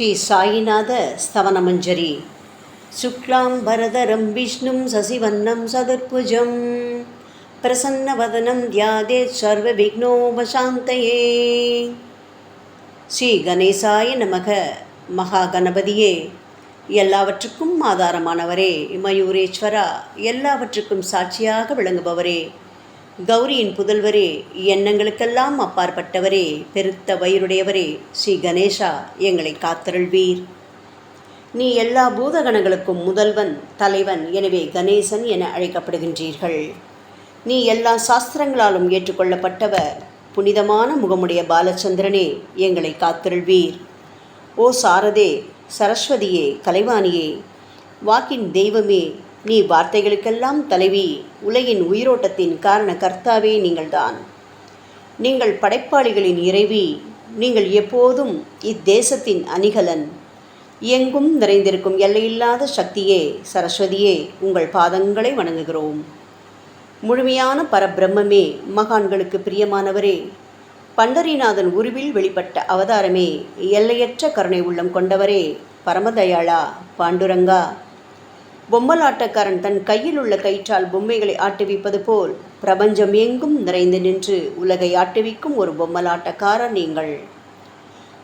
ஸ்ரீ சாயிநாத ஸ்தவனமஞ்சரி. சுக்லாம் பரதரம் விஷ்ணும் சசிவன்னம் சதுர்புஜம் பிரசன்னவதனம் தியாதேத் சர்வ விக்னோபசாந்தயே. ஸ்ரீ கணேசாய நமக. மகா கணபதியே, எல்லாவற்றுக்கும் ஆதாரமானவரே, மயூரேஸ்வரா, எல்லாவற்றுக்கும் சாட்சியாக விளங்குபவரே, கௌரியின் புதல்வரே, எண்ணங்களுக்கெல்லாம் அப்பாற்பட்டவரே, பெருத்த வயிறுடையவரே, ஸ்ரீ கணேசா, எங்களை காத்தருள்வீர். நீ எல்லா பூதகணங்களுக்கும் முதல்வன், தலைவன். எனவே கணேசன் என அழைக்கப்படுகின்றீர்கள். நீ எல்லா சாஸ்திரங்களாலும் ஏற்றுக்கொள்ளப்பட்டவர். புனிதமான முகமுடைய பாலச்சந்திரனே, எங்களை காத்தருள்வீர். ஓ சாரதே, சரஸ்வதியே, கலைவாணியே, வாக்கின் தெய்வமே, நீ வார்த்தைகளுக்கெல்லாம் தலைவி, உலகின் உயிரோட்டத்தின் காரண கர்த்தாவே நீங்கள்தான். நீங்கள் படைப்பாளிகளின் இறைவி. நீங்கள் எப்போதும் இத்தேசத்தின் அணிகலன். எங்கும் நிறைந்திருக்கும் எல்லையில்லாத சக்தியே, சரஸ்வதியே, உங்கள் பாதங்களை வணங்குகிறோம். முழுமையான பரபிரம்மே, மகான்களுக்கு பிரியமானவரே, பண்டரிநாதன் உருவில் வெளிப்பட்ட அவதாரமே, எல்லையற்ற கருணை உள்ளம் கொண்டவரே, பரமதயாளா, பாண்டுரங்கா. பொம்மலாட்டக்காரன் தன் கையில் உள்ள கயிற்றால் பொம்மைகளை ஆட்டுவிப்பது போல் பிரபஞ்சம் எங்கும் நிறைந்து நின்று உலகை ஆட்டுவிக்கும் ஒரு பொம்மலாட்டக்காரர் நீங்கள்.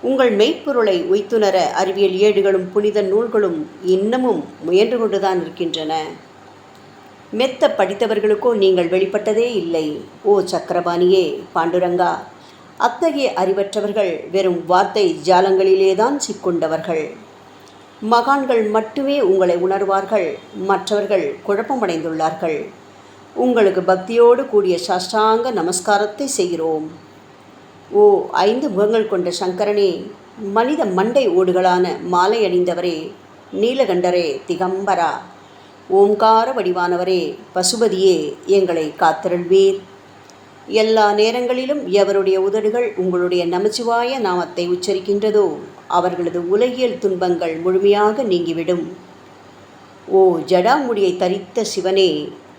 உங்கள் மெய்ப்பொருளை உய்த்துணர அறிவியல் ஏடுகளும் புனித நூல்களும் இன்னமும் முயன்று கொண்டுதான் இருக்கின்றன. மெத்த படித்தவர்களுக்கோ நீங்கள் வெளிப்பட்டதே இல்லை. ஓ சக்கரபாணியே, பாண்டுரங்கா, அத்தகைய அறிவற்றவர்கள் வெறும் வார்த்தை ஜாலங்களிலேதான் சிக்கொண்டவர்கள். மகான்கள் மட்டுமே உங்களை உணர்வார்கள். மற்றவர்கள் குழப்பமடைந்துள்ளார்கள். உங்களுக்கு பக்தியோடு கூடிய சாஷ்டாங்க நமஸ்காரத்தை செய்கிறோம். ஓ 5 முகங்கள் கொண்ட சங்கரனே, மனித மண்டை ஓடுகளான மாலை அணிந்தவரே, நீலகண்டரே, திகம்பரா, ஓம்கார வடிவானவரே, பசுபதியே, எங்களை காத்தருள்வீர். எல்லா நேரங்களிலும் எவருடைய உதடுகள் உங்களுடைய நமச்சிவாய நாமத்தை உச்சரிக்கின்றதோ அவர்களது உலகியல் துன்பங்கள் முழுமையாக நீங்கிவிடும். ஓ ஜடாமுடியை தரித்த சிவனே,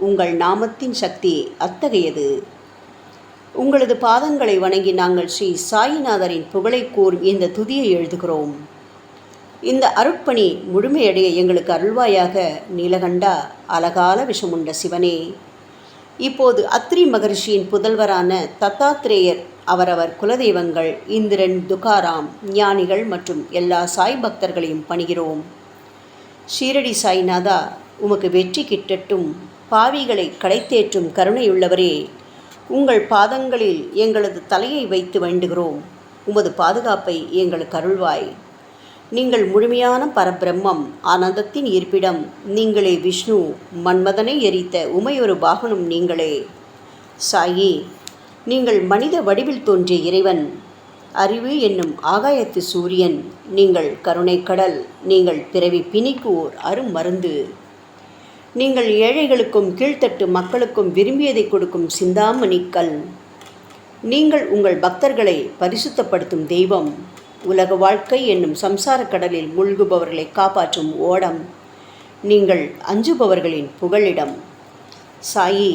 உங்கள் நாமத்தின் சக்தி அத்தகையது. உங்களது பாதங்களை வணங்கி நாங்கள் ஸ்ரீ சாயிநாதரின் புகழை கூறும் இந்த துதியை எழுதுகிறோம். இந்த அருட்பணி முழுமையடைய எங்களுக்கு அருள்வாயாக. நீலகண்டா, அலகால விஷமுண்ட சிவனே. இப்போது அத்ரி மகரிஷியின் புதல்வரான தத்தாத்ரேயர், அவரவர் குலதெய்வங்கள் இந்திரன், துகாராம், ஞானிகள் மற்றும் எல்லா சாய் பக்தர்களையும் பணிகிறோம். ஷீரடி சாய்நாதா, உமக்கு வெற்றி கிட்டட்டும். பாவிகளை கடைத்தேற்றும் கருணையுள்ளவரே, உங்கள் பாதங்களில் எங்களது தலையை வைத்து வேண்டுகிறோம். உமது பாதுகாப்பை எங்களுக்கு அருள்வாய். நீங்கள் முழுமையான பரபிரம்மம், ஆனந்தத்தின் இருப்பிடம். நீங்களே விஷ்ணு, மன்மதனை எரித்த உமையொரு பாகனும் நீங்களே. சாயி, நீங்கள் மனித வடிவில் தோன்றிய இறைவன், அறிவு என்னும் ஆகாயத்து சூரியன். நீங்கள் கருணைக்கடல். நீங்கள் பிறவி பிணிக்கு ஓர் அருமருந்து. நீங்கள் ஏழைகளுக்கும் கீழ்த்தட்டு மக்களுக்கும் விரும்பியதை கொடுக்கும் சிந்தாமணிக்கல். நீங்கள் உங்கள் பக்தர்களை பரிசுத்தப்படுத்தும் தெய்வம். உலக வாழ்க்கை என்னும் சம்சார கடலில் மூழ்குபவர்களை காப்பாற்றும் ஓடம். நீங்கள் அஞ்சுபவர்களின் புகழிடம். சாயி,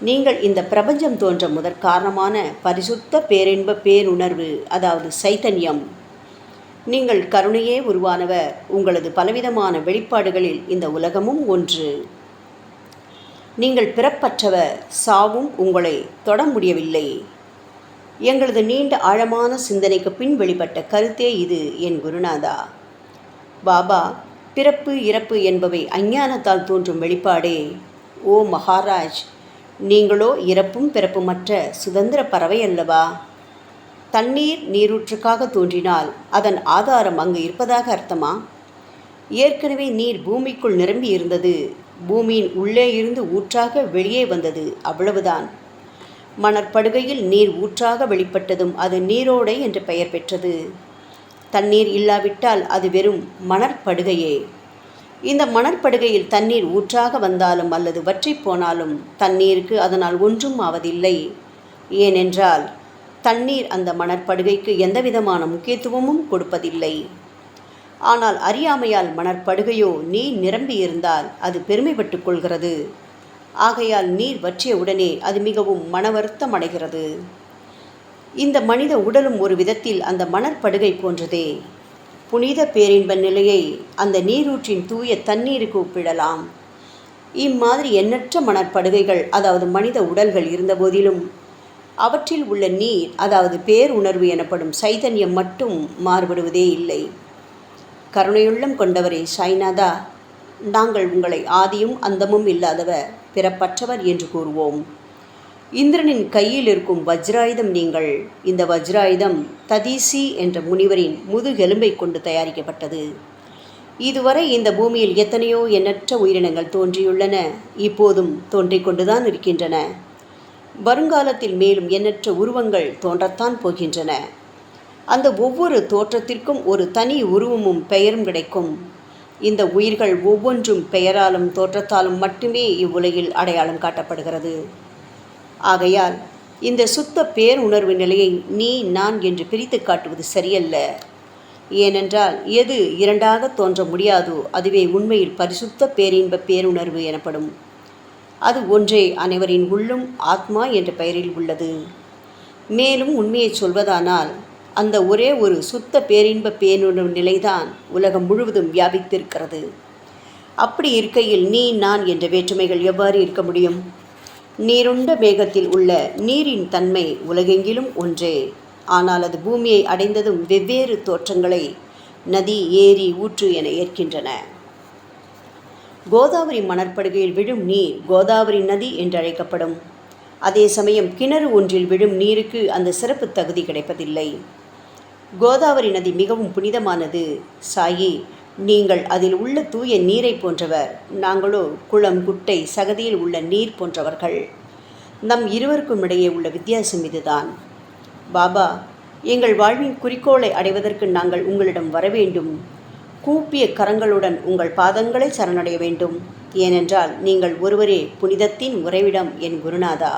நீங்கள் இந்த பிரபஞ்சம் தோன்ற முதற் காரணமான பரிசுத்த பேரின்ப பேருணர்வு, அதாவது சைத்தன்யம். நீங்கள் கருணையே உருவானவர். உங்களது பலவிதமான வெளிப்பாடுகளில் இந்த உலகமும் ஒன்று. நீங்கள் பிறப்பற்றவர். சாவும் உங்களை தொட முடியவில்லை. எங்களது நீண்ட ஆழமான சிந்தனைக்கு பின் வெளிப்பட்ட கருத்தே இது என் குருநாதா. பாபா, பிறப்பு இறப்பு என்பவை அஞ்ஞானத்தால் தோன்றும் வெளிப்பாடே. ஓ மகாராஜ், நீங்களோ இறப்பும் பிறப்புமற்ற சுதந்திர பறவை அல்லவா? தண்ணீர் நீரூற்றுக்காக தோன்றினால் அதன் ஆதாரம் அங்கு இருப்பதாக அர்த்தமா? ஏற்கனவே நீர் பூமிக்குள் நிரம்பி இருந்தது. பூமியின் உள்ளே இருந்து ஊற்றாக வெளியே வந்தது, அவ்வளவுதான். மணற்படுகையில் நீர் ஊற்றாக வெளிப்பட்டதும் அது நீரோடை என்று பெயர் பெற்றது. தண்ணீர் இல்லாவிட்டால் அது வெறும் மணற்படுகையே. இந்த மணற்படுகையில் தண்ணீர் ஊற்றாக வந்தாலும் அல்லது வற்றி போனாலும் தண்ணீருக்கு அதனால் ஒன்றும் ஆவதில்லை. ஏனென்றால் தண்ணீர் அந்த மணற்படுகைக்கு எந்தவிதமான முக்கியத்துவமும் கொடுப்பதில்லை. ஆனால் அறியாமையால் மணற்படுகையோ நீர் நிரம்பியிருந்தால் அது பெருமைப்பட்டு கொள்கிறது. ஆகையால் நீர் வற்றிய உடனே அது மிகவும் மனவருத்தம் அடைகிறது. இந்த மனித உடலும் ஒரு விதத்தில் அந்த மணற்படுகை போன்றதே. புனித பேரின்ப நிலையை அந்த நீரூற்றின் தூய தண்ணீருக்கு ஒப்பிடலாம். இம்மாதிரி எண்ணற்ற மணற்படுகைகள், அதாவது மனித உடல்கள் இருந்தபோதிலும் அவற்றில் உள்ள நீர், அதாவது பேருணர்வு எனப்படும் சைதன்யம் மட்டும் மாறுபடுவதே இல்லை. கருணையுள்ளம் கொண்டவரே சாய்நாதா, நாங்கள் உங்களை ஆதியும் அந்தமும் இல்லாதவர், பிறப்பற்றவர் என்று கூறுவோம். இந்திரனின் கையில் இருக்கும் வஜ்ராயுதம் நீங்கள். இந்த வஜ்ராயுதம் ததீசி என்ற முனிவரின் முதுகெலும்பை கொண்டு தயாரிக்கப்பட்டது. இதுவரை இந்த பூமியில் எத்தனையோ எண்ணற்ற உயிரினங்கள் தோன்றியுள்ளன, இப்போதும் தோன்றிக் கொண்டுதான் இருக்கின்றன. வருங்காலத்தில் மேலும் எண்ணற்ற உருவங்கள் தோன்றத்தான் போகின்றன. அந்த ஒவ்வொரு தோற்றத்திற்கும் ஒரு தனி உருவமும் பெயரும் கிடைக்கும். இந்த உயிர்கள் ஒவ்வொன்றும் பெயராலும் தோற்றத்தாலும் மட்டுமே இவ்வுலகில் அடையாளம் காட்டப்படுகிறது. ஆகையால் இந்த சுத்த பேருணர்வு நிலையை நீ நான் என்று பிரித்து காட்டுவது சரியல்ல. ஏனென்றால் எது இரண்டாக தோன்ற முடியாதோ அதுவே உண்மையில் பரிசுத்த பேரின்ப பேருணர்வு எனப்படும். அது ஒன்றே அனைவரின் உள்ளும் ஆத்மா என்ற பெயரில் உள்ளது. மேலும் உண்மையை சொல்வதானால் அந்த ஒரே ஒரு சுத்த பேரின்ப பேருணர்வு நிலைதான் உலகம் முழுவதும் வியாபித்திருக்கிறது. அப்படி இருக்கையில் நீ நான் என்ற வேற்றுமைகள் எவ்வாறு இருக்க முடியும்? நீருண்ட மேகத்தில் உள்ள நீரின் தன்மை உலகெங்கிலும் ஒன்றே. ஆனால் அது பூமியை அடைந்ததும் வெவ்வேறு தோற்றங்களை நதி, ஏரி, ஊற்று என ஏற்கின்றன. கோதாவரி மணற்படுகையில் விழும் நீர் கோதாவரி நதி என்று அழைக்கப்படும். அதே சமயம் கிணறு ஒன்றில் விழும் நீருக்கு அந்த சிறப்பு தகுதி கிடைப்பதில்லை. கோதாவரி நதி மிகவும் புனிதமானது. சாயி, நீங்கள் அதில் உள்ள தூய நீரை போன்றவர், நாங்களோ குளம், குட்டை, சகதியில் உள்ள நீர் போன்றவர்கள். நம் இருவருக்கும் இடையே உள்ள வித்தியாசம் இதுதான். பாபா, எங்கள் வாழ்வின் குறிக்கோளை அடைவதற்கு நாங்கள் உங்களிடம் வர வேண்டும். கூப்பிய கரங்களுடன் உங்கள் பாதங்களை சரணடைய வேண்டும். ஏனென்றால் நீங்கள் ஒருவரே புனிதத்தின் உறைவிடம் என் குருநாதா.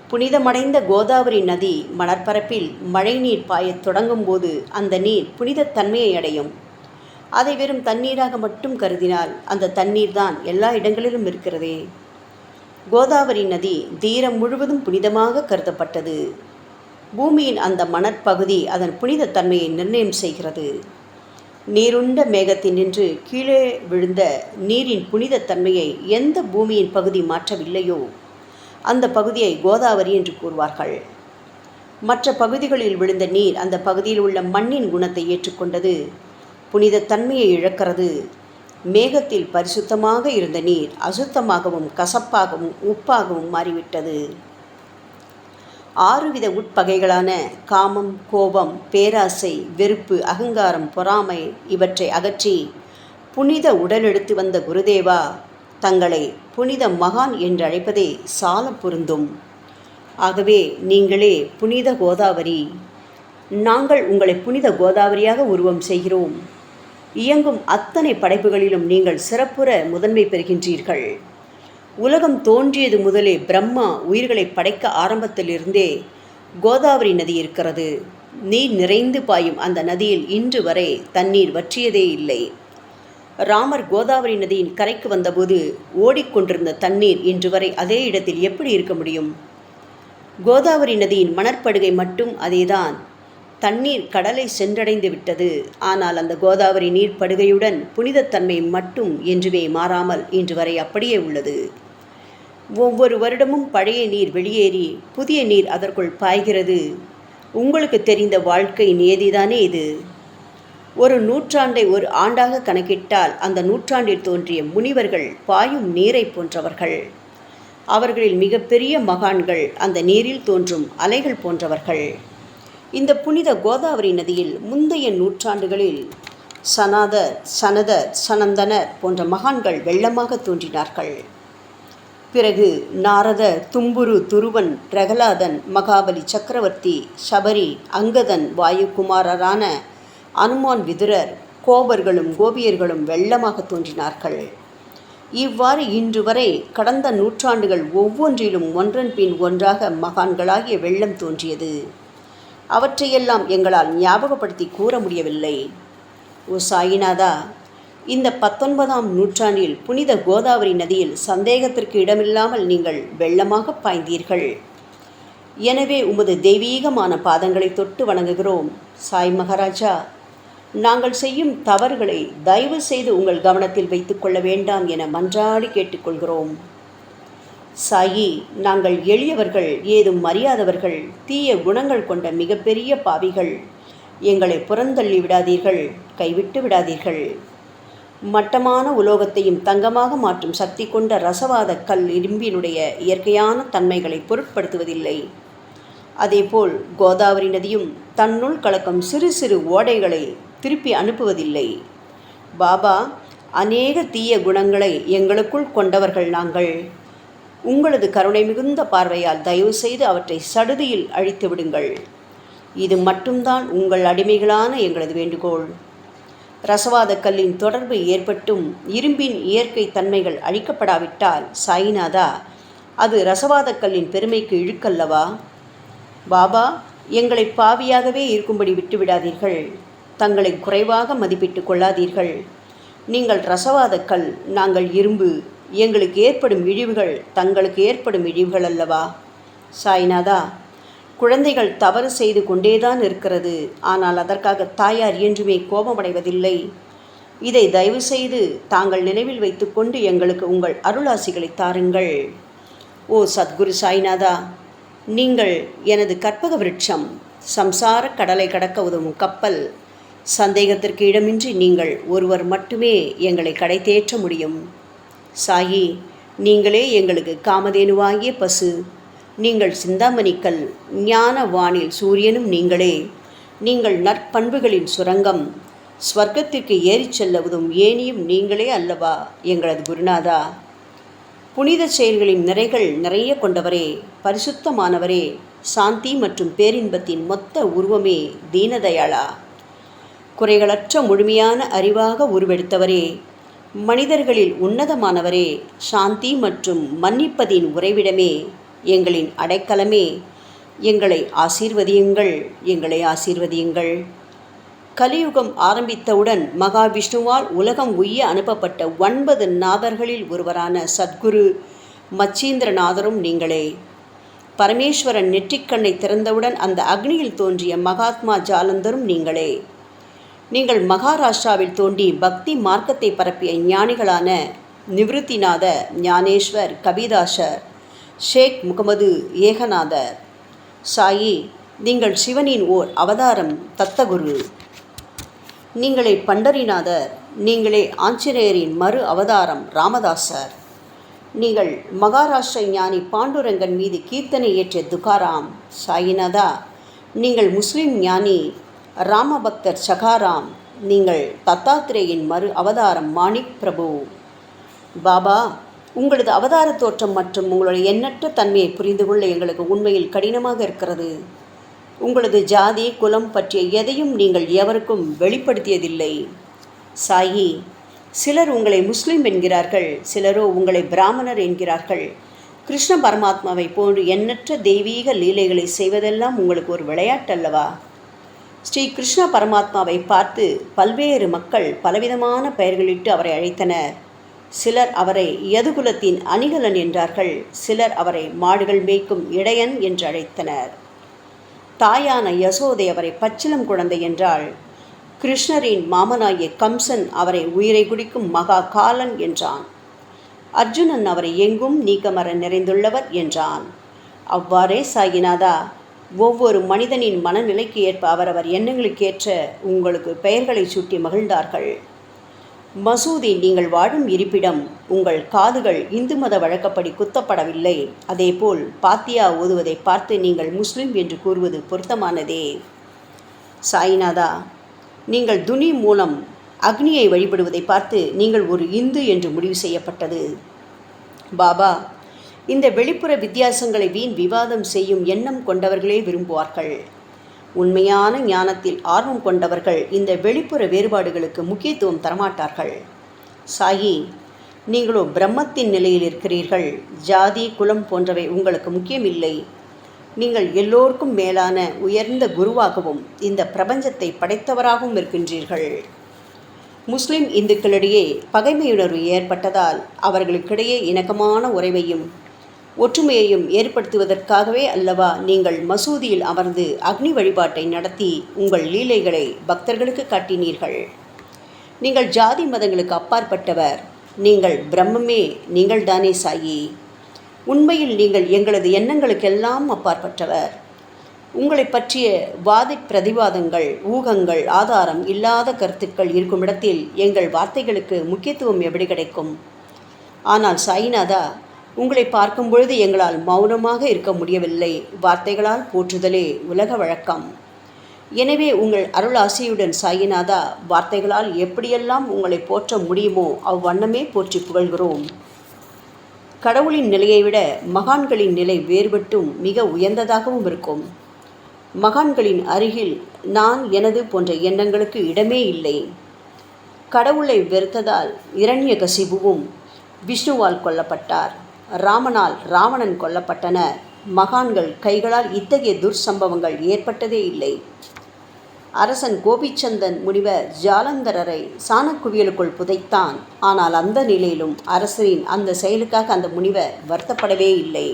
புனிதமடைந்த கோதாவரி நதி மணற்பரப்பில் மழை நீர் பாயத் தொடங்கும் போது அந்த நீர் புனிதத்தன்மையை அடையும். அதை வெறும் தண்ணீராக மட்டும் கருதினால் அந்த தண்ணீர் தான் எல்லா இடங்களிலும் இருக்கிறதே. கோதாவரி நதி தீரம் முழுவதும் புனிதமாக கருதப்பட்டது. பூமியின் அந்த மணற்பகுதி அதன் புனிதத்தன்மையை நிர்ணயம் செய்கிறது. நீருண்ட மேகத்தில் நின்று கீழே விழுந்த நீரின் புனிதத்தன்மையை எந்த பூமியின் பகுதி மாற்றவில்லையோ அந்த பகுதியை கோதாவரி என்று கூறுவார்கள். மற்ற பகுதிகளில் விழுந்த நீர் அந்த பகுதியில் உள்ள மண்ணின் குணத்தை ஏற்றுக்கொண்டது, புனிதத்தன்மையை இழக்கிறது. மேகத்தில் பரிசுத்தமாக இருந்த நீர் அசுத்தமாகவும் கசப்பாகவும் உப்பாகவும் மாறிவிட்டது. 6 வித உட்பகைகளான காமம், கோபம், பேராசை, வெறுப்பு, அகங்காரம், பொறாமை இவற்றை அகற்றி புனித உடலெடுத்து வந்த குருதேவா, தங்களை புனித மகான் என்று அழைப்பதே சால பொருந்தும். ஆகவே நீங்களே புனித கோதாவரி. நாங்கள் உங்களை புனித கோதாவரியாக உருவம் செய்கிறோம். இயங்கும் அத்தனை படைப்புகளிலும் நீங்கள் சிறப்புற முதன்மை பெறுகின்றீர்கள். உலகம் தோன்றியது முதலே பிரம்மா உயிர்களை படைக்க ஆரம்பத்திலிருந்தே கோதாவரி நதி இருக்கிறது. நீர் நிறைந்து பாயும் அந்த நதியில் இன்று வரை தண்ணீர் வற்றியதே இல்லை. ராமர் கோதாவரி நதியின் கரைக்கு வந்தபோது ஓடிக்கொண்டிருந்த தண்ணீர் இன்று வரை அதே இடத்தில் எப்படி இருக்க முடியும்? கோதாவரி நதியின் மணற்படுகை மட்டும் அதேதான். தண்ணீர் கடலை சென்றடைந்து விட்டது. ஆனால் அந்த கோதாவரி நீர் படுகையுடன் புனிதத்தன்மை மட்டும் என்றுமே மாறாமல் இன்று வரை அப்படியே உள்ளது. ஒவ்வொரு வருடமும் பழைய நீர் வெளியேறி புதிய நீர் அதற்குள் பாய்கிறது. உங்களுக்கு தெரிந்த வாழ்க்கை நியதிதானே இது. ஒரு நூற்றாண்டை ஒரு ஆண்டாக கணக்கிட்டால் அந்த நூற்றாண்டில் தோன்றிய முனிவர்கள் பாயும் நீரை போன்றவர்கள். அவர்களில் மிகப்பெரிய மகான்கள் அந்த நீரில் தோன்றும் அலைகள் போன்றவர்கள். இந்த புனித கோதாவரி நதியில் முந்தைய நூற்றாண்டுகளில் சனாதர், சனதர், சனந்தனர் போன்ற மகான்கள் வெள்ளமாக தோன்றினார்கள். பிறகு நாரதர், தும்புரு, துருவன், பிரகலாதன், மகாபலி சக்கரவர்த்தி, சபரி, அங்கதன், வாயுகுமாரரான அனுமான், விதுரர், கோபர்களும் கோபியர்களும் வெள்ளமாக தோன்றினார்கள். இவ்வாறு இன்று வரை கடந்த நூற்றாண்டுகள் ஒவ்வொன்றிலும் ஒன்றன் பின் ஒன்றாக மகான்களாகிய வெள்ளம் தோன்றியது. அவற்றையெல்லாம் எங்களால் ஞாபகப்படுத்தி கூற முடியவில்லை. ஓ சாயிநாதா, இந்த 19ஆம் நூற்றாண்டில் புனித கோதாவரி நதியில் சந்தேகத்திற்கு இடமில்லாமல் நீங்கள் வெள்ளமாக பாய்ந்தீர்கள். எனவே உமது தெய்வீகமான பாதங்களை தொட்டு வணங்குகிறோம். சாய் மகாராஜா, நாங்கள் செய்யும் தவறுகளை தயவு செய்து உங்கள் கவனத்தில் வைத்துக் கொள்ள வேண்டாம் என மன்றாடி கேட்டுக்கொள்கிறோம். சாயி, நாங்கள் எளியவர்கள், ஏதும் அறியாதவர்கள், தீய குணங்கள் கொண்ட மிகப்பெரிய பாவிகள். எங்களை புறந்தள்ளி விடாதீர்கள், கைவிட்டு விடாதீர்கள். மட்டமான உலோகத்தையும் தங்கமாக மாற்றும் சக்தி கொண்ட ரசவாத கல் இரும்பினுடைய இயற்கையான தன்மைகளை பொருட்படுத்துவதில்லை. அதேபோல் கோதாவரி நதியும் தன்னுள் கலக்கும் சிறு சிறு ஓடைகளை திருப்பி அனுப்புவதில்லை. பாபா, அநேக தீய குணங்களை எங்களுக்குள் கொண்டவர்கள் நாங்கள். உங்களது கருணை மிகுந்த பார்வையால் தயவு செய்து அவற்றை சடுதியில் அழித்து விடுங்கள். இது மட்டும்தான் உங்கள் அடிமைகளான எங்களது வேண்டுகோள். ரசவாத கல்லின் தொடர்பு ஏற்பட்டும் இரும்பின் இயற்கை தன்மைகள் அழிக்கப்படாவிட்டால் சாயிநாதா, அது ரசவாத கல்லின் பெருமைக்கு இழுக்கல்லவா? பாபா, எங்களை பாவியாகவே இருக்கும்படி விட்டுவிடாதீர்கள். தங்களை குறைவாக மதிப்பிட்டு கொள்ளாதீர்கள். நீங்கள் ரசவாத கல், நாங்கள் இரும்பு. எங்களுக்கு ஏற்படும் இழிவுகள் தங்களுக்கு ஏற்படும் இழிவுகள் அல்லவா? சாய்நாதா, குழந்தைகள் தவறு செய்து கொண்டேதான் இருக்கிறது. ஆனால் அதற்காக தாயார் என்றுமே கோபமடைவதில்லை. இதை தயவு செய்து தாங்கள் நினைவில் வைத்துக்கொண்டு எங்களுக்கு உங்கள் அருளாசிகளை தாருங்கள். ஓ சத்குரு சாய்நாதா, நீங்கள் எனது கற்பக விருட்சம், சம்சார கடலை கடக்க உதவும் கப்பல். சந்தேகத்திற்கு இடமின்றி நீங்கள் ஒருவர் மட்டுமே எங்களை கடை தேற்ற முடியும். சாயி, நீங்களே எங்களுக்கு காமதேனுவாகிய பசு. நீங்கள் சிந்தாமணிக்கல், ஞான வானில் சூரியனும் நீங்களே. நீங்கள் நற்பண்புகளின் சுரங்கம், ஸ்வர்க்கத்திற்கு ஏறிச் செல்ல உதவும் ஏனியும் நீங்களே அல்லவா எங்களது குருநாதா? புனித செயல்களின் நிறைகள் நிறைய கொண்டவரே, பரிசுத்தமானவரே, சாந்தி மற்றும் பேரின்பத்தின் மொத்த உருவமே தீனதயாளா, குறைகளற்ற முழுமையான அறிவாக உருவெடுத்தவரே, மனிதர்களில் உன்னதமானவரே, சாந்தி மற்றும் மன்னிப்பதின் உறைவிடமே, எங்களின் அடைக்கலமே, எங்களை ஆசீர்வதியுங்கள், எங்களை ஆசீர்வதியுங்கள். கலியுகம் ஆரம்பித்தவுடன் மகாவிஷ்ணுவால் உலகம் உய்ய அனுப்பப்பட்ட 9 நாதர்களில் ஒருவரான சத்குரு மச்சீந்திரநாதரும் நீங்களே. பரமேஸ்வரன் நெற்றிக்கண்ணை திறந்தவுடன் அந்த அக்னியில் தோன்றிய மகாத்மா ஜாலந்தரும் நீங்களே. நீங்கள் மகாராஷ்டிராவில் தோன்றி பக்தி மார்க்கத்தை பரப்பிய ஞானிகளான நிவிருத்திநாத, ஞானேஸ்வர், கபீதாசர், ஷேக் முகமது ஏகநாதர். சாயி, நீங்கள் சிவனின் ஓர் அவதாரம், தத்தகுரு. நீங்களே பண்டரிநாதர். நீங்களே ஆஞ்சநேயரின் மறு அவதாரம், ராமதாசர். நீங்கள் மகாராஷ்டிர ஞானி பாண்டுரங்கன் மீது கீர்த்தனை ஏற்றிய துகாராம். சாயிநாதா, நீங்கள் முஸ்லிம் ஞானி ராமபக்தர் சகாராம். நீங்கள் தத்தாத்திரேயின் மறு அவதாரம், மாணிக் பிரபு. பாபா, உங்களது அவதார தோற்றம் மற்றும் உங்களுடைய எண்ணற்ற தன்மையை புரிந்து கொள்ள எங்களுக்கு உண்மையில் கடினமாக இருக்கிறது. உங்களது ஜாதி குலம் பற்றிய எதையும் நீங்கள் எவருக்கும் வெளிப்படுத்தியதில்லை. சாயி, சிலர் உங்களை முஸ்லிம் என்கிறார்கள், சிலரோ உங்களை பிராமணர் என்கிறார்கள். கிருஷ்ண பரமாத்மாவை போன்று எண்ணற்ற தெய்வீக லீலைகளை செய்வதெல்லாம் உங்களுக்கு ஒரு விளையாட்டல்லவா? ஸ்ரீ கிருஷ்ண பரமாத்மாவை பார்த்து பல்வேறு மக்கள் பலவிதமான பெயர்களிட்டு அவரை அழைத்தனர். சிலர் அவரை யதுகுலத்தின் அணிகலன் என்றார்கள். சிலர் அவரை மாடுகள் மேய்க்கும் இடையன் என்று அழைத்தனர். தாயான யசோதை அவரை பச்சிளம் குழந்தை என்றாள். கிருஷ்ணரின் மாமனாகிய கம்சன் அவரை உயிரை குடிக்கும் மகா காலன் என்றான். அர்ஜுனன் அவரை எங்கும் நீக்கமர நிறைந்துள்ளவர் என்றான். அவ்வாறே சாயிநாதா, ஒவ்வொரு மனிதனின் மனநிலைக்கு ஏற்ப அவரவர் எண்ணங்களுக்கேற்ற உங்களுக்கு பெயர்களை சூட்டி மகிழ்ந்தார்கள். மசூதி நீங்கள் வாழும் இருப்பிடம். உங்கள் காதுகள் இந்து மத வழக்கப்படி குத்தப்படவில்லை. அதேபோல் பாத்தியா ஓதுவதை பார்த்து நீங்கள் முஸ்லிம் என்று கூறுவது பொருத்தமானதே. சாய்நாதா, நீங்கள் துனி மூலம் அக்னியை வழிபடுவதை பார்த்து நீங்கள் ஒரு இந்து என்று முடிவு செய்யப்பட்டது. பாபா, இந்த வெளிப்புற வித்தியாசங்களை வீண் விவாதம் செய்யும் எண்ணம் கொண்டவர்களே விரும்புவார்கள். உண்மையான ஞானத்தில் ஆர்வம் கொண்டவர்கள் இந்த வெளிப்புற வேறுபாடுகளுக்கு முக்கியத்துவம் தரமாட்டார்கள். சாயி, நீங்களோ பிரம்மத்தின் நிலையில் இருக்கிறீர்கள். ஜாதி குலம் போன்றவை உங்களுக்கு முக்கியமில்லை. நீங்கள் எல்லோருக்கும் மேலான உயர்ந்த குருவாகவும் இந்த பிரபஞ்சத்தை படைத்தவராகவும் இருக்கின்றீர்கள். முஸ்லிம் இந்துக்களிடையே பகைமையுணர்வு ஏற்பட்டதால் அவர்களுக்கிடையே இணக்கமான உறவையும் ஒற்றுமையையும் ஏற்படுத்துவதற்காகவே அல்லவா நீங்கள் மசூதியில் அமர்ந்து அக்னி வழிபாட்டை நடத்தி உங்கள் லீலைகளை பக்தர்களுக்கு காட்டினீர்கள். நீங்கள் ஜாதி மதங்களுக்கு அப்பாற்பட்டவர். நீங்கள் பிரம்மமே நீங்கள்தானே சாயி. உண்மையில் நீங்கள் எங்களது எண்ணங்களுக்கெல்லாம் அப்பாற்பட்டவர். உங்களை பற்றிய வாதி பிரதிவாதங்கள், ஊகங்கள், ஆதாரம் இல்லாத கருத்துக்கள் இருக்கும் இடத்தில் எங்கள் வார்த்தைகளுக்கு முக்கியத்துவம் எப்படி கிடைக்கும்? ஆனால் சாயிநாதா, உங்களை பார்க்கும் பொழுது எங்களால் மௌனமாக இருக்க முடியவில்லை. வார்த்தைகளால் போற்றுதலே உலக வழக்கம். எனவே உங்கள் அருள் ஆசையுடன் சாயிநாதா, வார்த்தைகளால் எப்படியெல்லாம் உங்களை போற்ற முடியுமோ அவ்வண்ணமே போற்றி புகழ்கிறோம். கடவுளின் நிலையை விட மகான்களின் நிலை வேறுபட்டும் மிக உயர்ந்ததாகவும் இருக்கும். மகான்களின் அருகில் நான், எனது போன்ற எண்ணங்களுக்கு இடமே இல்லை. கடவுளை வெறுத்ததால் இரண்யகசிபுவும் விஷ்ணுவால் கொல்லப்பட்டார். ராமனால் ராவணன் கொல்லப்பட்டனர். மகான்கள் கைகளால் இத்தகைய துர்சம்பவங்கள் ஏற்பட்டதே இல்லை. அரசன் கோபிச்சந்தன் முனிவர் ஜாலந்தரரை சாணக்குவியலுக்குள் புதைத்தான். ஆனால் அந்த நிலையிலும் அரசரின் அந்த செயலுக்காக அந்த முனிவர் வருத்தப்படவே இல்லை.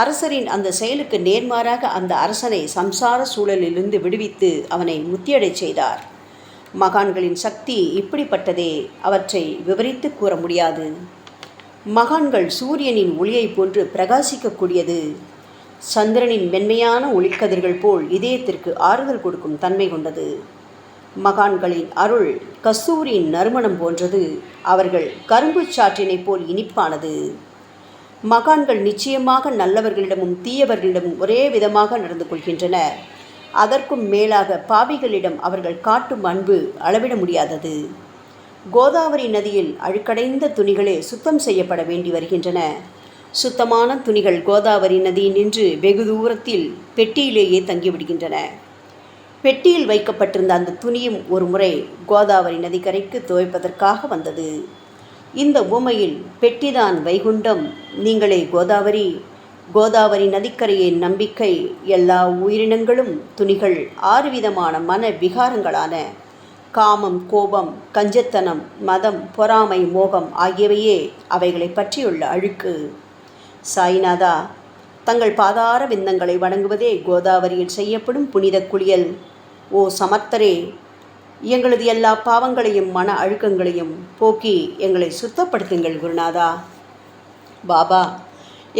அரசரின் அந்த செயலுக்கு நேர்மாறாக அந்த அரசனை சம்சார சூழலிலிருந்து விடுவித்து அவனை முத்தியடைச் செய்தார். மகான்களின் சக்தி இப்படிப்பட்டதே. அவற்றை விவரித்து கூற முடியாது. மகான்கள் சூரியனின் ஒளியை போன்று பிரகாசிக்கக்கூடியது. சந்திரனின் மென்மையான ஒளிக்கதிர்கள் போல் இதயத்திற்கு ஆறுதல் கொடுக்கும் தன்மை கொண்டது. மகான்களின் அருள் கஸ்தூரியின் நறுமணம் போன்றது. அவர்கள் கரும்பு சாற்றினை போல் இனிப்பானது. மகான்கள் நிச்சயமாக நல்லவர்களிடமும் தீயவர்களிடமும் ஒரே விதமாக நடந்து கொள்கின்றனர். அதற்கும் மேலாக பாவிகளிடம் அவர்கள் காட்டும் அன்பு அளவிட முடியாதது. கோதாவரி நதியில் அழுக்கடைந்த துணிகளே சுத்தம் செய்யப்பட வேண்டி வருகின்றன. சுத்தமான துணிகள் கோதாவரி நதியில் நின்று வெகு தூரத்தில் பெட்டியிலேயே தங்கிவிடுகின்றன. பெட்டியில் வைக்கப்பட்டிருந்த அந்த துணியும் ஒரு முறை கோதாவரி நதிக்கரைக்கு துவைப்பதற்காக வந்தது. இந்த உவமையில் பெட்டிதான் வைகுண்டம், நீங்களே கோதாவரி. கோதாவரி நதிக்கரையின் நம்பிக்கை. எல்லா உயிரினங்களும் துணிகள். 6 விதமான மன விகாரங்களான காமம், கோபம், கஞ்சத்தனம், மதம், பொறாமை, மோகம் ஆகியவையே அவைகளை பற்றியுள்ள அழுக்கு. சாய்நாதா, தங்கள் பாதார விந்தங்களை வணங்குவதே கோதாவரியில் செய்யப்படும் புனித குளியல். ஓ சமர்த்தரே, எங்களது எல்லா பாவங்களையும் மன அழுக்கங்களையும் போக்கி எங்களை சுத்தப்படுத்துங்கள் குருநாதா. பாபா,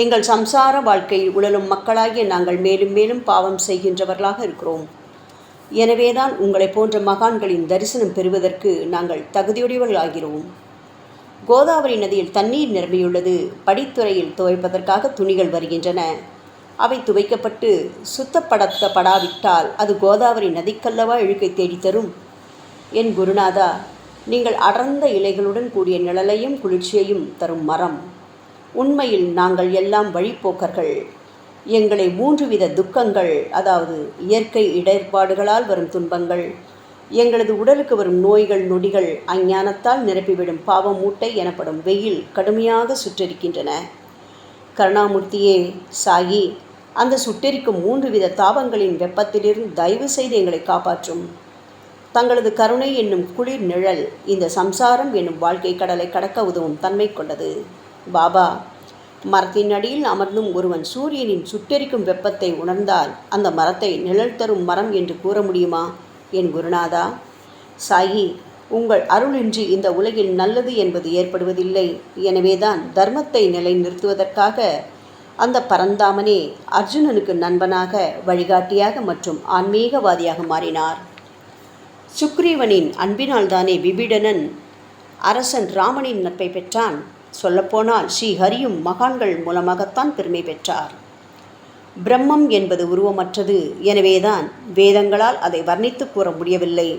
எங்கள் சம்சார வாழ்க்கையில் உழலும் மக்களாகிய நாங்கள் மேலும் மேலும் பாவம் செய்கின்றவர்களாக இருக்கிறோம். எனவேதான் உங்களை போன்ற மகான்களின் தரிசனம் பெறுவதற்கு நாங்கள் தகுதியுடையவர்களாகிறோம். கோதாவரி நதியில் தண்ணீர் நிரம்பியுள்ளது. படித்துறையில் துவைப்பதற்காக துணிகள் வருகின்றன. அவை துவைக்கப்பட்டு சுத்தப்படுத்தப்படாவிட்டால் அது கோதாவரி நதிக்கல்லவா இழுக்கை தேடித்தரும்? என் குருநாதா, நீங்கள் அடர்ந்த இலைகளுடன் கூடிய நிழலையும் குளிர்ச்சியையும் தரும் மரம். உண்மையில் நாங்கள் எல்லாம் வழிப்போக்கர்கள். எங்களை 3 வித துக்கங்கள், அதாவது இயற்கை இடர்பாடுகளால் வரும் துன்பங்கள், எங்களது உடலுக்கு வரும் நோய்கள், நொடிகள், அஞ்ஞானத்தால் நிரப்பிவிடும் பாவ மூட்டை எனப்படும் வெயில் கடுமையாக சுட்டெரிக்கின்றன. கருணாமூர்த்தியே சாயி, அந்த சுட்டெரிக்கும் 3 வித தாபங்களின் வெப்பத்திலிருந்து தயவு செய்து எங்களை காப்பாற்றும். தங்களது கருணை என்னும் குளிர் நிழல் இந்த சம்சாரம் என்னும் வாழ்க்கை கடலை கடக்க உதவும் தன்மை கொண்டது. பாபா, மரத்தின் அடியில் அமர்ந்தும் ஒருவன் சூரியனின் சுட்டெரிக்கும் வெப்பத்தை உணர்ந்தால் அந்த மரத்தை நிழல் தரும் மரம் என்று கூற முடியுமா? என் குருநாதா, சாயி, உங்கள் அருளின்றி இந்த உலகில் நல்லது என்பது ஏற்படுவதில்லை. எனவேதான் தர்மத்தை நிலைநிறுத்துவதற்காக அந்த பரந்தாமனே அர்ஜுனனுக்கு நண்பனாக, வழிகாட்டியாக மற்றும் ஆன்மீகவாதியாக மாறினார். சுக்ரீவனின் அன்பினால்தானே விபீடனன் அரசன் ராமனின் நட்பை பெற்றான். சொல்லப்போனால் ஸ்ரீஹரியும் மகான்கள் மூலமாகத்தான் பெருமை பெற்றார். பிரம்மம் என்பது உருவமற்றது. எனவேதான் வேதங்களால் அதை வர்ணித்து கூற முடியவில்லை.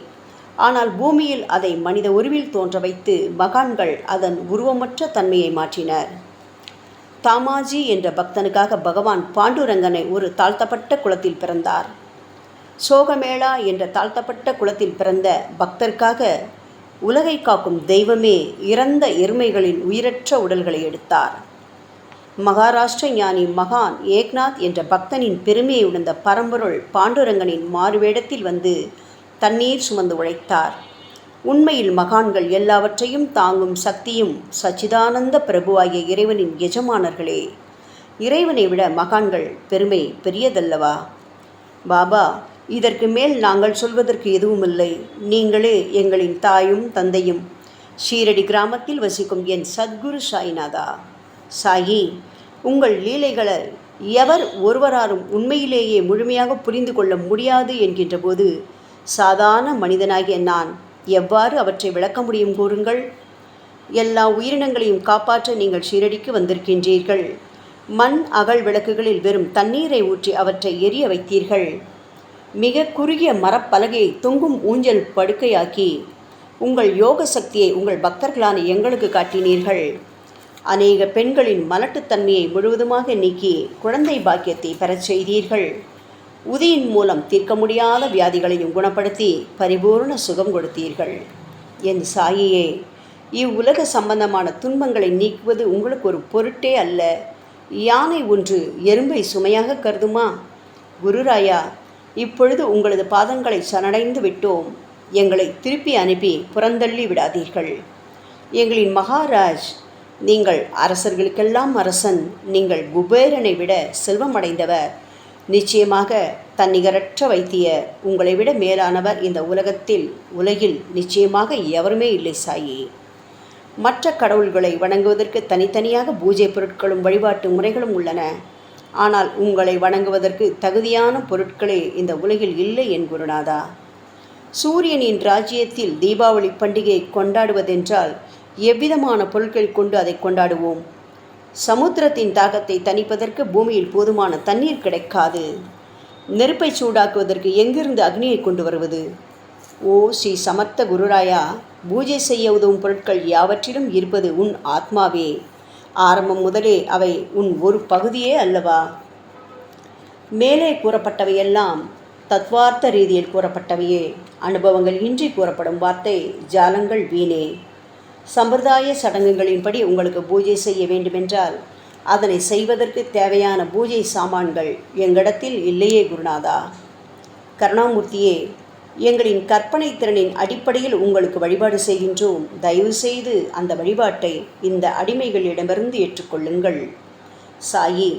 ஆனால் பூமியில் அதை மனித உருவில் தோன்ற வைத்து மகான்கள் அதன் உருவமற்ற தன்மையை மாற்றினர். தாமாஜி என்ற பக்தனுக்காக பகவான் பாண்டுரங்கனை ஒரு தாழ்த்தப்பட்ட குலத்தில் பிறந்தார். சோகமேளா என்ற தாழ்த்தப்பட்ட குலத்தில் பிறந்த பக்தருக்காக உலகை காக்கும் தெய்வமே இறந்த எருமைகளின் உயிரற்ற உடல்களை எடுத்தார். மகாராஷ்டிர ஞானி மகான் ஏக்நாத் என்ற பக்தனின் பெருமையை உணர்ந்த பரம்பொருள் பாண்டுரங்கனின் மாறுவேடத்தில் வந்து தண்ணீர் சுமந்து உழைத்தார். உண்மையில் மகான்கள் எல்லாவற்றையும் தாங்கும் சக்தியும் சச்சிதானந்த பிரபுவாகிய இறைவனின் எஜமானர்களே. இறைவனை விட மகான்கள் பெருமை பெரியதல்லவா? பாபா, இதற்கு மேல் நாங்கள் சொல்வதற்கு எதுவுமில்லை. நீங்களே எங்களின் தாயும் தந்தையும். ஷீரடி கிராமத்தில் வசிக்கும் என் சத்குரு சாய்நாதா. சாயி, உங்கள் லீலைகளை எவர் ஒருவராலும் உண்மையிலேயே முழுமையாக புரிந்து கொள்ள முடியாது என்கின்ற போது சாதாரண மனிதனாகிய நான் எவ்வாறு அவற்றை விளக்க முடியும் கூறுங்கள்? எல்லா உயிரினங்களையும் காப்பாற்ற நீங்கள் ஷீரடிக்கு வந்திருக்கின்றீர்கள். மண் அகல் விளக்குகளில் வெறும் தண்ணீரை ஊற்றி அவற்றை எரிய வைத்தீர்கள். மிக குறுகிய மரப்பலகையை தொங்கும் ஊஞ்சல் படுக்கையாக்கி உங்கள் யோக சக்தியை உங்கள் பக்தர்களான எங்களுக்கு காட்டினீர்கள். அநேக பெண்களின் மலட்டுத்தன்மையை முழுவதுமாக நீக்கி குழந்தை பாக்கியத்தை பெறச் செய்தீர்கள். உதியின் மூலம் தீர்க்க முடியாத வியாதிகளையும் குணப்படுத்தி பரிபூர்ண சுகம் கொடுத்தீர்கள். என் சாயியே, இவ்வுலக சம்பந்தமான துன்பங்களை நீக்குவது உங்களுக்கு ஒரு பொருட்டே அல்ல. யானை ஒன்று எறும்பை சுமையாக கருதுமா? குருராயா, இப்பொழுது உங்களது பாதங்களை சரணடைந்து விட்டோம். எங்களை திருப்பி அனுப்பி புறந்தள்ளி விடாதீர்கள். எங்களின் மகாராஜ், நீங்கள் அரசர்களுக்கெல்லாம் அரசன். நீங்கள் குபேரனை விட செல்வமடைந்தவர். நிச்சயமாக தன்னிகரற்ற வைத்தியர். உங்களை விட மேலானவர் இந்த உலகில் நிச்சயமாக எவருமே இல்லை சாயி. மற்ற கடவுள்களை வணங்குவதற்கு தனித்தனியாக பூஜை பொருட்களும் வழிபாட்டு முறைகளும் உள்ளன. ஆனால் உங்களை வணங்குவதற்கு தகுதியான பொருட்களே இந்த உலகில் இல்லை என் குருநாதா. சூரியனின் ராஜ்யத்தில் தீபாவளி பண்டிகையை கொண்டாடுவதென்றால் எவ்விதமான பொருட்கள் கொண்டு அதை கொண்டாடுவோம்? சமுத்திரத்தின் தாகத்தை தணிப்பதற்கு பூமியில் போதுமான தண்ணீர் கிடைக்காது. நெருப்பை சூடாக்குவதற்கு எங்கிருந்து அக்னியை கொண்டு வருவது? ஓ ஸ்ரீ சமர்த்த குருராயா, பூஜை செய்ய உதவும் பொருட்கள் யாவற்றிலும் இருப்பது உன் ஆத்மாவே. ஆரம்பம் முதலே அவை உன் ஒரு பகுதியே அல்லவா? மேலே கூறப்பட்டவையெல்லாம் தத்வார்த்த ரீதியில் கூறப்பட்டவையே. அனுபவங்கள் இன்றி கூறப்படும் வார்த்தை ஜாலங்கள் வீணே. சம்பிரதாய சடங்குகளின்படி உங்களுக்கு பூஜை செய்ய வேண்டுமென்றால் அதனை செய்வதற்கு தேவையான பூஜை சாமான்கள் எங்களிடத்தில் இல்லையே குருநாதா. கருணாமூர்த்தியே, எங்களின் கற்பனை திறனின் அடிப்படையில் உங்களுக்கு வழிபாடு செய்கின்றோம். தயவு செய்து அந்த வழிபாட்டை இந்த அடிமைகளிடமிருந்து ஏற்றுக்கொள்ளுங்கள். சாயி,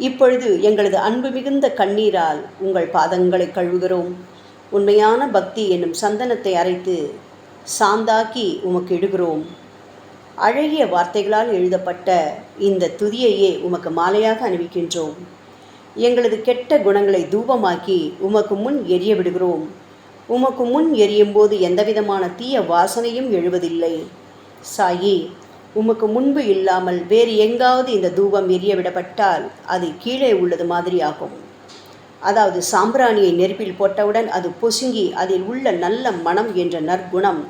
இப்பொழுது எங்களது அன்பு மிகுந்த கண்ணீரால் உங்கள் பாதங்களை கழுவுகிறோம். உண்மையான பக்தி என்னும் சந்தனத்தை அரைத்து சாந்தாக்கி உமக்கு இடுகிறோம். அழகிய வார்த்தைகளால் எழுதப்பட்ட இந்த துதியையே உமக்கு மாலையாக அணிவிக்கின்றோம். எங்களது கெட்ட குணங்களை தூபமாக்கி உமக்கு முன் எரிய விடுகிறோம். உமக்கு முன் எரியும் போது எந்தவிதமான தீய வாசனையும் எழுவதில்லை. சாயி, உமக்கு முன்பு இல்லாமல் வேறு எங்காவது இந்த தூபம் எரிய விடப்பட்டால் அது கீழே உள்ளது மாதிரி ஆகும். அதாவது சாம்பிராணியை நெருப்பில் போட்டவுடன் அது பொசுங்கி அதில் உள்ள நல்ல மனம் என்ற நற்குணம்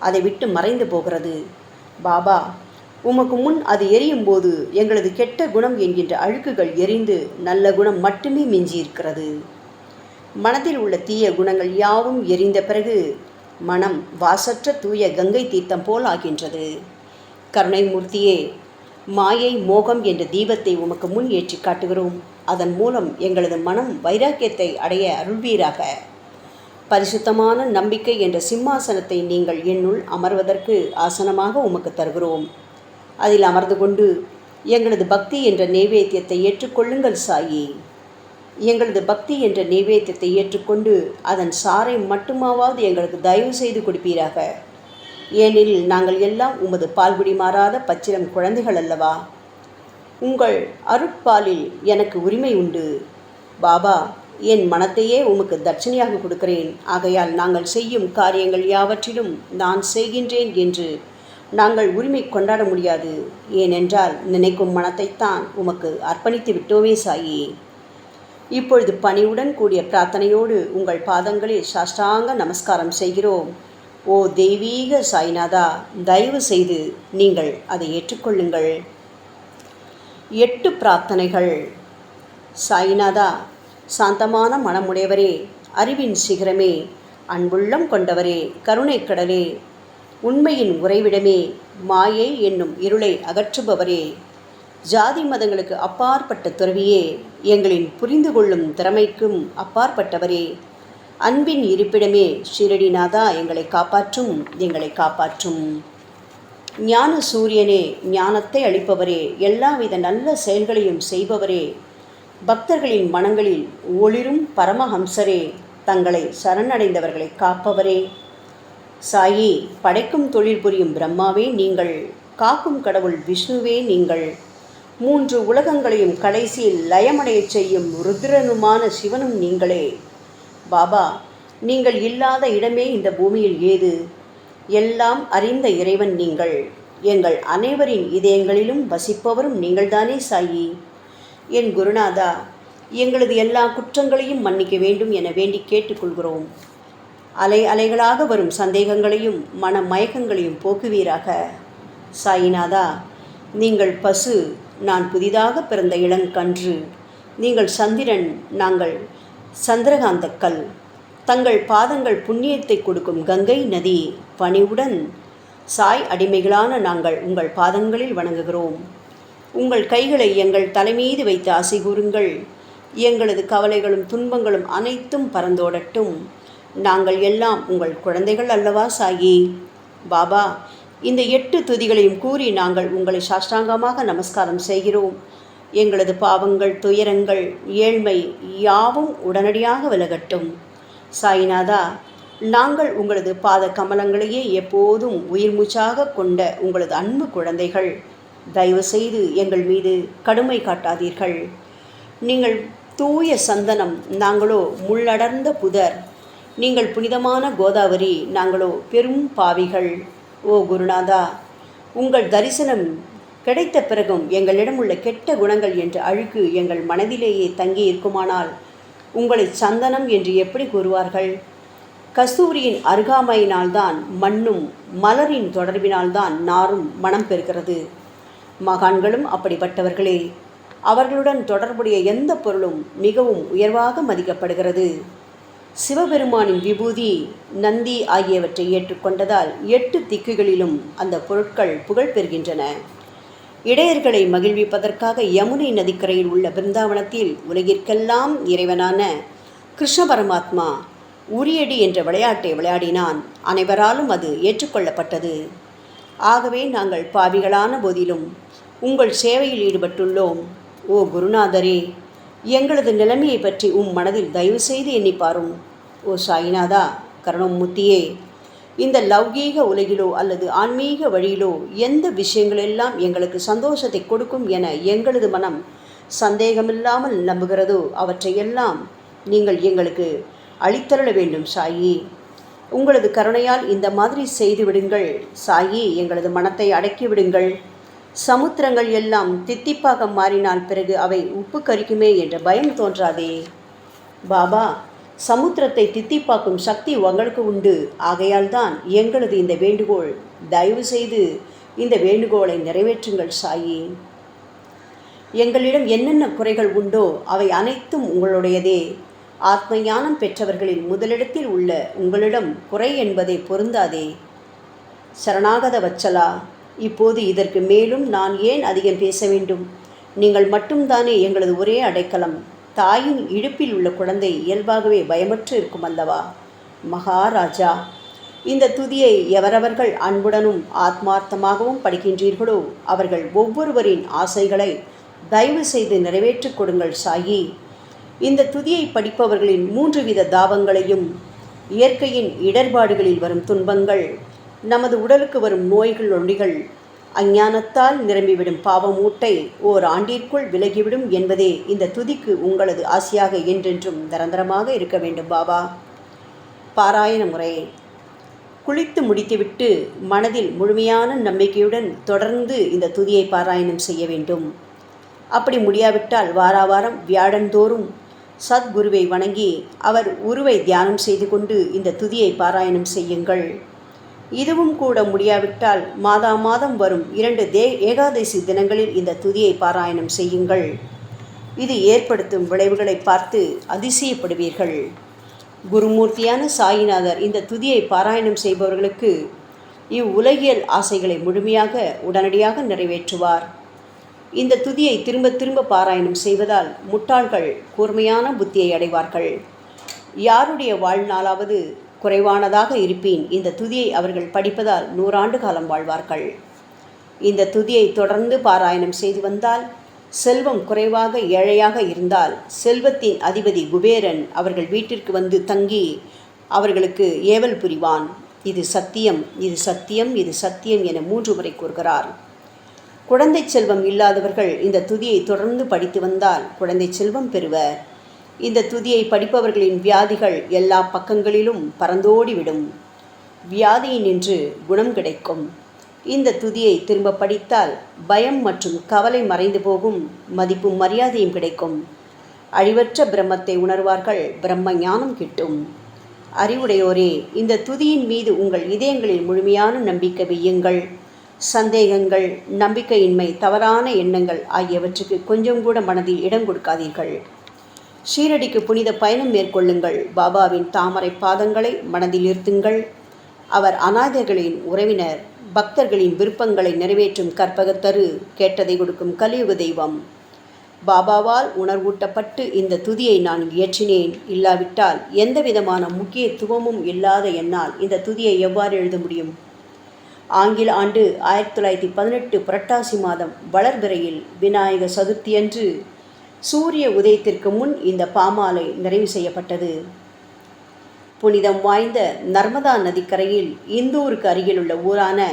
அதை விட்டு மறைந்து போகிறது. பாபா, உமக்கு முன் அது எரியும் போது எங்களது கெட்ட குணம் என்கின்ற அழுக்குகள் எரிந்து நல்ல குணம் மட்டுமே மிஞ்சியிருக்கிறது. மனதில் உள்ள தீய குணங்கள் யாவும் எரிந்த பிறகு மனம் வாசற்ற தூய கங்கை தீர்த்தம் போல் ஆகின்றது. கருணைமூர்த்தியே, மாயை மோகம் என்ற தீபத்தை உமக்கு முன் ஏற்றி காட்டுகிறோம். அதன் மூலம் எங்களது மனம் வைராக்கியத்தை அடைய அருள்வீராக. பரிசுத்தமான நம்பிக்கை என்ற சிம்மாசனத்தை நீங்கள் என்னுள் அமர்வதற்கு ஆசனமாக உமக்கு தருகிறோம். அதில் அமர்ந்து கொண்டு எங்களது பக்தி என்ற நைவேத்தியத்தை ஏற்றுக்கொள்ளுங்கள் சாயி. எங்களது பக்தி என்ற நைவேத்தியத்தை ஏற்றுக்கொண்டு அதன் சாரை மட்டுமாவது எங்களுக்கு தயவு செய்து கொடுப்பீராக. ஏனெனில் நாங்கள் எல்லாம் உமது பால்குடி மாறாத பச்சிலம் குழந்தைகள் அல்லவா. உங்கள் அருட்பாலில் எனக்கு உரிமை உண்டு. பாபா, என் மனத்தையே உமக்கு தட்சணையாக கொடுக்கிறேன். ஆகையால் நாங்கள் செய்யும் காரியங்கள் யாவற்றிலும் நான் செய்கின்றேன் என்று நாங்கள் உரிமை கொண்டாட முடியாது. ஏனென்றால் நினைக்கும் மனத்தைத்தான் உமக்கு அர்ப்பணித்து விட்டோமே சாயி. இப்பொழுது பணிவுடன் கூடிய பிரார்த்தனையோடு உங்கள் பாதங்களில் சாஷ்டாங்க நமஸ்காரம் செய்கிறோம். ஓ தெய்வீக சாய்நாதா, தயவு செய்து நீங்கள் அதை ஏற்றுக்கொள்ளுங்கள். 8 பிரார்த்தனைகள். சாய்நாதா, சாந்தமான மனமுடையவரே, அறிவின் சிகரமே, அன்புள்ளம் கொண்டவரே, கருணை கடலே, உண்மையின் உறைவிடமே, மாயை என்னும் இருளை அகற்றுபவரே, ஜாதி மதங்களுக்கு அப்பாற்பட்ட துறவியே, எங்களின் புரிந்து கொள்ளும் திறமைக்கும் அப்பாற்பட்டவரே, அன்பின் இருப்பிடமே ஷிரடிநாதா, எங்களை காப்பாற்றும், எங்களை காப்பாற்றும். ஞான சூரியனே, ஞானத்தை அளிப்பவரே, எல்லாவித நல்ல செயல்களையும் செய்பவரே, பக்தர்களின் மனங்களில் ஒளிரும் பரமஹம்சரே, தங்களை சரணடைந்தவர்களை காப்பவரே. சாயி, படைக்கும் தொழில் புரியும் பிரம்மாவே நீங்கள், காக்கும் கடவுள் விஷ்ணுவே நீங்கள், 3 உலகங்களையும் கடைசியில் லயமடையச் செய்யும் ருத்ரனுமான சிவனும் நீங்களே. பாபா, நீங்கள் இல்லாத இடமே இந்த பூமியில் ஏது? எல்லாம் அறிந்த இறைவன் நீங்கள், எங்கள் அனைவரின் இதயங்களிலும் வசிப்பவரும் நீங்கள்தானே சாயி. என் குருநாதா, எங்களது எல்லா குற்றங்களையும் மன்னிக்க வேண்டும் என வேண்டி கேட்டுக்கொள்கிறோம். அலை அலைகளாக வரும் சந்தேகங்களையும் மன மயக்கங்களையும் போக்குவீராக. சாயிநாதா, நீங்கள் பசு, நான் புதிதாக பிறந்த இளங்கன்று. நீங்கள் சந்திரன், நாங்கள் சந்திரகாந்தக்கல். தங்கள் பாதங்கள் புண்ணியத்தை கொடுக்கும் கங்கை நதி. பணிவுடன் சாய் அடிமைகளான நாங்கள் உங்கள் பாதங்களில் வணங்குகிறோம். உங்கள் கைகளை எங்கள் தலைமீது வைத்து ஆசை கூறுங்கள். எங்களது கவலைகளும் துன்பங்களும் அனைத்தும் பறந்தோடட்டும். நாங்கள் எல்லாம் உங்கள் குழந்தைகள் அல்லவா சாயி. பாபா, இந்த 8 துதிகளையும் கூறி நாங்கள் உங்களை சாஷ்டாங்கமாக நமஸ்காரம் செய்கிறோம். எங்களது பாவங்கள், துயரங்கள், ஏழ்மை யாவும் உடனடியாக விலகட்டும். சாய்நாதா, நாங்கள் உங்களது பாத கமலங்களையே எப்போதும் உயிர் மூச்சாக கொண்ட உங்களது அன்பு குழந்தைகள். தயவு செய்து எங்கள் மீது கடுமை காட்டாதீர்கள். நீங்கள் தூய சந்தனம், நாங்களோ முள்ளடர்ந்த புதர். நீங்கள் புனிதமான கோதாவரி, நாங்களோ பெரும் பாவிகள். ஓ குருநாதா, உங்கள் தரிசனம் கிடைத்த பிறகும் எங்களிடம் உள்ள கெட்ட குணங்கள் என்ற அழுக்கு எங்கள் மனதிலேயே தங்கி இருக்குமானால் உங்களை சந்தனம் என்று எப்படி கூறுவார்கள்? கஸ்தூரியின் அருகாமையினால்தான் மண்ணும், மலரின் தொடர்பினால்தான் நாரும் மனம் பெறுகிறது. மகான்களும் அப்படிப்பட்டவர்களே. அவர்களுடன் தொடர்புடைய எந்த பொருளும் மிகவும் உயர்வாக மதிக்கப்படுகிறது. சிவபெருமானின் விபூதி, நந்தி ஆகியவற்றை ஏற்றுக்கொண்டதால் 8 திக்குகளிலும் அந்த பொருட்கள் புகழ் பெறுகின்றன. இடையர்களை மகிழ்விப்பதற்காக யமுனை நதிக்கரையில் உள்ள பிருந்தாவனத்தில் உலகிற்கெல்லாம் இறைவனான கிருஷ்ண பரமாத்மா உரியடி என்ற விளையாட்டை விளையாடினான். அனைவராலும் அது ஏற்றுக்கொள்ளப்பட்டது. ஆகவே நாங்கள் பாவிகளான போதிலும் உங்கள் சேவையில் ஈடுபட்டுள்ளோம். ஓ குருநாதரே, எங்களது நிலைமையை பற்றி மனதில் தயவு செய்து எண்ணிப்பாரும். ஓ சாய்நாதா, கருணாமூர்த்தியே, இந்த லௌகீக உலகிலோ அல்லது ஆன்மீக வழியிலோ எந்த விஷயங்களெல்லாம் எங்களுக்கு சந்தோஷத்தை கொடுக்கும் என எங்களது மனம் சந்தேகமில்லாமல் நம்புகிறதோ அவற்றையெல்லாம் நீங்கள் எங்களுக்கு அளித்தருள வேண்டும் சாயி. உங்களது கருணையால் இந்த மாதிரி செய்து விடுங்கள் சாயி. எங்களது மனத்தை அடக்கி விடுங்கள். சமுத்திரங்கள் எல்லாம் தித்திப்பாக மாறினால் பிறகு அவை உப்பு கரிக்குமே என்ற பயம் தோன்றாதே. பாபா, சமுத்திரத்தை தித்திப்பாக்கும் சக்தி உங்களுக்கு உண்டு. ஆகையால் தான் எங்களது இந்த வேண்டுகோள். தயவு செய்து இந்த வேண்டுகோளை நிறைவேற்றுங்கள் சாயி. எங்களிடம் என்னென்ன குறைகள் உண்டோ அவை அனைத்தும் உங்களுடையதே. ஆத்ம ஞானம் பெற்றவர்களின் முதலிடத்தில் உள்ள உங்களிடம் குறை என்பதை பொருந்தாதே. சரணாகத வச்சலா, இப்போது இதற்கு மேலும் நான் ஏன் அதிகம் பேச வேண்டும்? நீங்கள் மட்டும்தானே எங்களது ஒரே அடைக்கலம். தாயின் இடுப்பில் உள்ள குழந்தை இயல்பாகவே பயமற்று இருக்கும் அல்லவா? மகாராஜா, இந்த துதியை எவரவர்கள் அன்புடனும் ஆத்மார்த்தமாகவும் படிக்கின்றீர்களோ அவர்கள் ஒவ்வொருவரின் ஆசைகளை தயவு செய்து நிறைவேற்றிக் கொடுங்கள் சாயி. இந்த துதியை படிப்பவர்களின் 3 வித தாபங்களையும், இயற்கையின் இடர்பாடுகளில் வரும் துன்பங்கள், நமது உடலுக்கு வரும் நோய்கள், ஒளிகள், அஞ்ஞானத்தால் நிரம்பிவிடும் பாவமூட்டை ஓர் ஆண்டிற்குள் விலகிவிடும் என்பதே இந்த துதிக்கு உங்களது ஆசையாக என்றென்றும் நிரந்தரமாக இருக்க வேண்டும் பாபா. பாராயண முறை. குளித்து முடித்துவிட்டு மனதில் முழுமையான நம்பிக்கையுடன் தொடர்ந்து இந்த துதியை பாராயணம் செய்ய வேண்டும். அப்படி முடியாவிட்டால் வாராவாரம் வியாழந்தோறும் சத்குருவை வணங்கி அவர் உருவை தியானம் செய்து கொண்டு இந்த துதியை பாராயணம் செய்யுங்கள். இதுவும் கூட முடியாவிட்டால் மாதம் வரும் 2 ஏகாதசி தினங்களில் இந்த துதியை பாராயணம் செய்யுங்கள். இது ஏற்படுத்தும் விளைவுகளை பார்த்து அதிசயப்படுவீர்கள். குருமூர்த்தியான சாயிநாதர் இந்த துதியை பாராயணம் செய்பவர்களுக்கு இவ்வுலகியல் ஆசைகளை முழுமையாக உடனடியாக நிறைவேற்றுவார். இந்த துதியை திரும்ப திரும்ப பாராயணம் செய்வதால் முட்டாள்கள் கூர்மையான புத்தியை அடைவார்கள். யாருடைய வாழ்நாளாவது குறைவானதாக இருப்பின் இந்த துதியை அவர்கள் படிப்பதால் 100 ஆண்டு காலம் வாழ்வார்கள். இந்த துதியை தொடர்ந்து பாராயணம் செய்து வந்தால், செல்வம் குறைவாக ஏழையாக இருந்தால் செல்வத்தின் அதிபதி குபேரன் அவர்கள் வீட்டிற்கு வந்து தங்கி அவர்களுக்கு ஏவல் புரிவான். இது சத்தியம், இது சத்தியம், இது சத்தியம் என 3 முறை கூறுகிறார். குழந்தை செல்வம் இல்லாதவர்கள் இந்த துதியை தொடர்ந்து படித்து வந்தால் குழந்தை செல்வம் பெறுவர். இந்த துதியை படிப்பவர்களின் வியாதிகள் எல்லா பக்கங்களிலும் பறந்தோடிவிடும். வியாதியினின்று குணம் கிடைக்கும். இந்த துதியை திரும்ப படித்தால் பயம் மற்றும் கவலை மறைந்து போகும். மதிப்பும் மரியாதையும் கிடைக்கும். அழிவற்ற பிரம்மத்தை உணர்வார்கள். பிரம்ம ஞானம் கிட்டும். அறிவுடையோரே, இந்த துதியின் மீது உங்கள் இதயங்களில் முழுமையான நம்பிக்கை வையுங்கள். சந்தேகங்கள், நம்பிக்கையின்மை, தவறான எண்ணங்கள் ஆகியவற்றுக்கு கொஞ்சம் கூட மனதில் இடம் கொடுக்காதீர்கள். ஷீரடிக்கு புனித பயணம் மேற்கொள்ளுங்கள். பாபாவின் தாமரை பாதங்களை மனதில் இருத்துங்கள். அவர் அநாதைகளின் உறவினர், பக்தர்களின் விருப்பங்களை நிறைவேற்றும் கற்பகத்தரு, கேட்டதை கொடுக்கும் கலியுக தெய்வம். பாபாவால் உணர்வூட்டப்பட்டு இந்த துதியை நான் இயற்றினேன். இல்லாவிட்டால் எந்த விதமான முக்கியத்துவமும் இல்லாத என்னால் இந்த துதியை எவ்வாறு எழுத முடியும்? ஆங்கில ஆண்டு 1918 புரட்டாசி மாதம் வளர்பிறையில் விநாயக சதுர்த்தியன்று சூரிய உதயத்திற்கு முன் இந்த பாமாலை நிறைவு செய்யப்பட்டது. புனிதம் வாய்ந்த நர்மதா நதிக்கரையில் இந்தூருக்கு அருகிலுள்ள ஊரான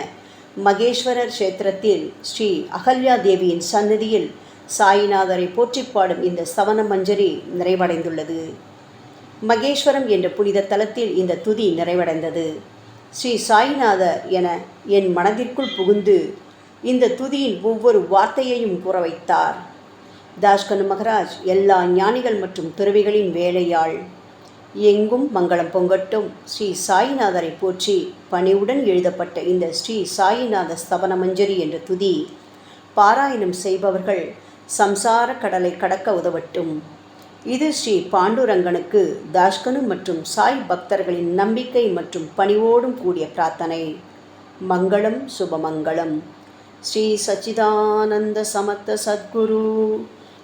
மகேஸ்வரர் கஷேத்திரத்தில் ஸ்ரீ அகல்யா தேவியின் சன்னதியில் சாயிநாதரை போற்றி பாடும் இந்த சவன மஞ்சரி நிறைவடைந்துள்ளது. மகேஸ்வரம் என்ற புனித தலத்தில் இந்த துதி நிறைவடைந்தது. ஸ்ரீ சாயிநாதர் என என் மனதிற்குள் புகுந்து இந்த துதியின் ஒவ்வொரு வார்த்தையையும் கூற வைத்தார். தாஸ்கனு மகராஜ் எல்லா ஞானிகள் மற்றும் துறவிகளின் வேலையாள். எங்கும் மங்களம் பொங்கட்டும். ஸ்ரீ சாயிநாதரை போற்றி பணிவுடன் எழுதப்பட்ட இந்த ஸ்ரீ சாயிநாத ஸ்தவன மஞ்சரி என்ற துதி பாராயணம் செய்பவர்கள் சம்சார கடலை கடக்க உதவட்டும். இது ஸ்ரீ பாண்டுரங்கனுக்கு தாஸ்கனு மற்றும் சாய் பக்தர்களின் நம்பிக்கை மற்றும் பணிவோடும் கூடிய பிரார்த்தனை. மங்களம், சுபமங்களம். ஸ்ரீ சச்சிதானந்த சமத்த சத்குரு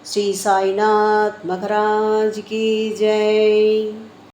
ஸ்ரீ சாய்நாத் மகராஜ் கி ஜெய்.